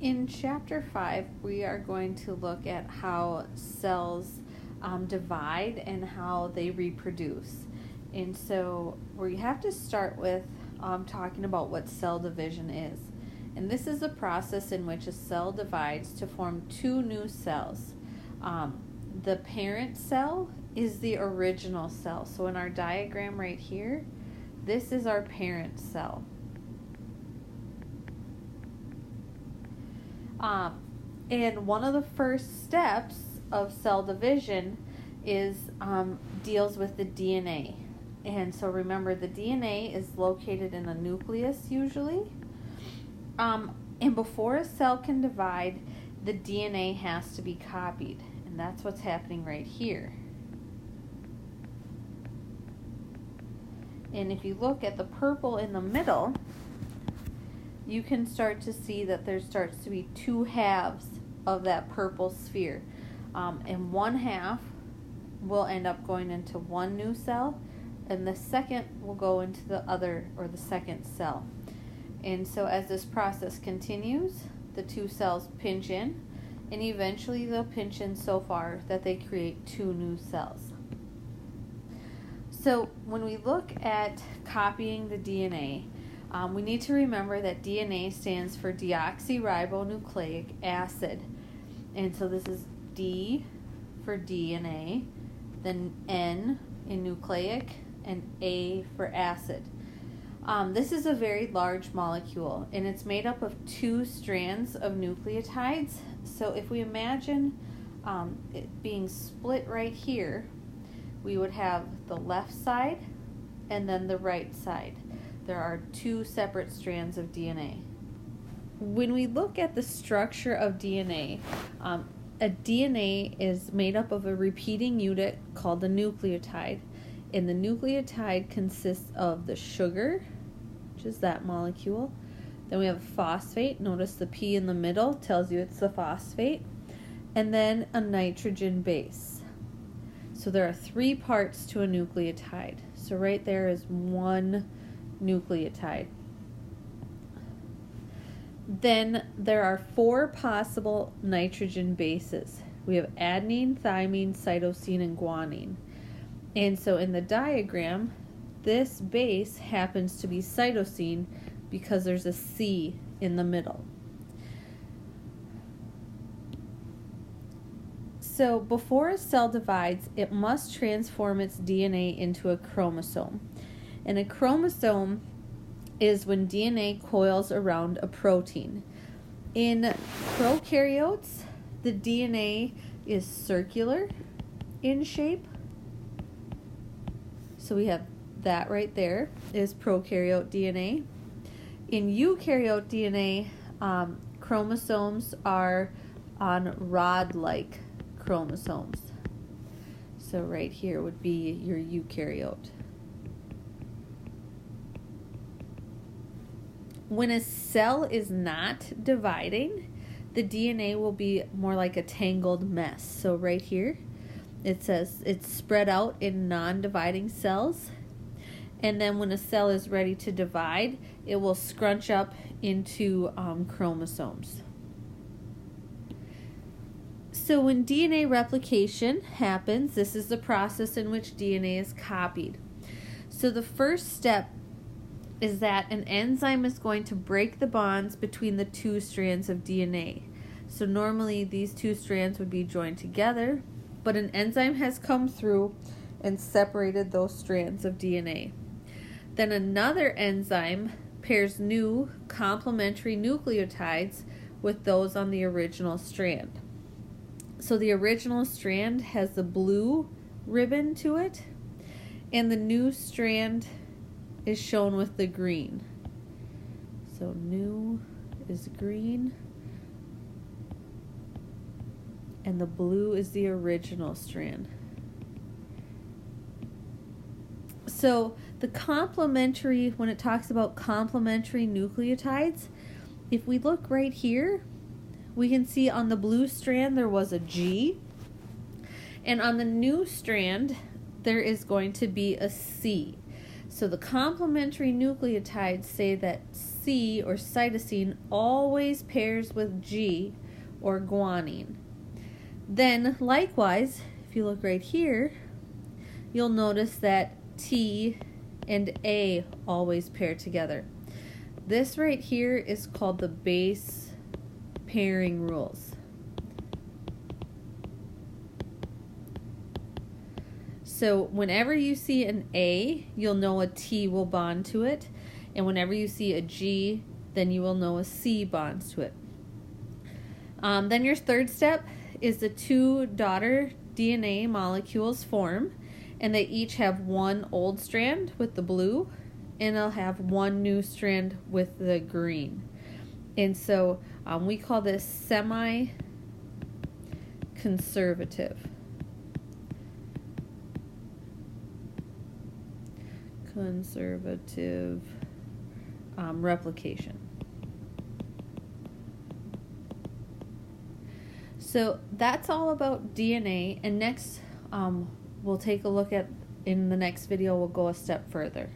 In Chapter 5, we are going to look at how cells divide and how they reproduce. And so we have to start with talking about what cell division is. And this is a process in which a cell divides to form two new cells. The parent cell is the original cell. So in our diagram right here, this is our parent cell. And one of the first steps of cell division is deals with the DNA. And so remember, the DNA is located in the nucleus usually. And before a cell can divide, the DNA has to be copied. And that's what's happening right here. And if you look at the purple in the middle, you can start to see that there starts to be two halves of that purple sphere. And one half will end up going into one new cell, and the second will go into the other, or the second cell. And so as this process continues, the two cells pinch in, and eventually they'll pinch in so far that they create two new cells. So when we look at copying the DNA, we need to remember that DNA stands for deoxyribonucleic acid. And so this is D for DNA, then N in nucleic, and A for acid. This is a very large molecule, and it's made up of two strands of nucleotides. So if we imagine it being split right here, we would have the left side and then the right side. There are two separate strands of DNA. When we look at the structure of DNA, a DNA is made up of a repeating unit called the nucleotide. And the nucleotide consists of the sugar, which is that molecule. Then we have phosphate. Notice the P in the middle tells you it's the phosphate. And then a nitrogen base. So there are three parts to a nucleotide. So right there is one nucleotide. Then there are four possible nitrogen bases. We have adenine, thymine, cytosine, and guanine. And so in the diagram, this base happens to be cytosine because there's a C in the middle. So before a cell divides, it must transform its DNA into a chromosome. And a chromosome is when DNA coils around a protein. In prokaryotes, the DNA is circular in shape. So we have that right there is prokaryote DNA. In eukaryote DNA, chromosomes are on rod-like chromosomes. So right here would be your eukaryote. When a cell is not dividing, the DNA will be more like a tangled mess. So right here, it says it's spread out in non-dividing cells. And then when a cell is ready to divide, it will scrunch up into chromosomes. So when DNA replication happens, this is the process in which DNA is copied. So the first step is that an enzyme is going to break the bonds between the two strands of DNA. So normally these two strands would be joined together, but an enzyme has come through and separated those strands of DNA. Then another enzyme pairs new complementary nucleotides with those on the original strand. So the original strand has the blue ribbon to it, and the new strand is shown with the green. So new is green, and the blue is the original strand. So the complementary, when it talks about complementary nucleotides, if we look right here, we can see on the blue strand there was a G, and on the new strand there is going to be a C. So the complementary nucleotides say that C, or cytosine, always pairs with G, or guanine. Then, likewise, if you look right here, you'll notice that T and A always pair together. This right here is called the base pairing rules. So whenever you see an A, you'll know a T will bond to it. And whenever you see a G, then you will know a C bonds to it. Then your third step is the two daughter DNA molecules form. And they each have one old strand with the blue. And they'll have one new strand with the green. And so we call this semi-conservative. Replication. So that's all about DNA, and next we'll take a look at, in the next video we'll go a step further.